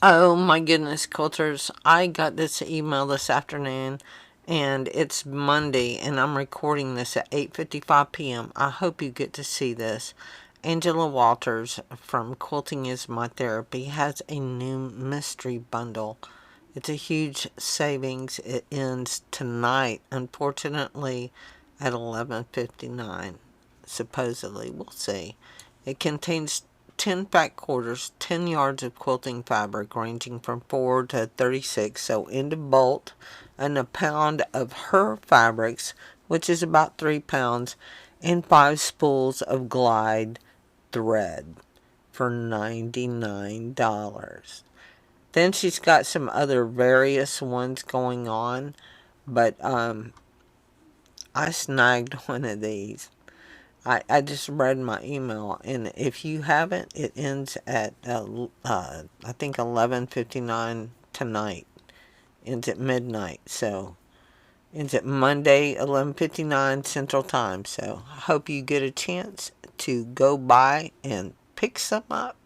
Oh my goodness, quilters. I got this email this afternoon and it's Monday and I'm recording this at 8:55 p.m. I hope you get to see this. Angela Walters from Quilting is My Therapy has a new mystery bundle. It's a huge savings. It ends tonight, unfortunately, at 11:59. Supposedly, we'll see. It contains 10 fat quarters, 10 yards of quilting fabric ranging from 4 to 36 so into bolt, and a pound of her fabrics, which is about 3 pounds, and 5 spools of glide thread for $99. Then she's got some other various ones going on, but I snagged one of these. I just read my email, and if you haven't, it ends at I think 11:59 tonight. Ends at midnight, so ends at Monday 11:59 Central Time. So I hope you get a chance to go by and pick some up.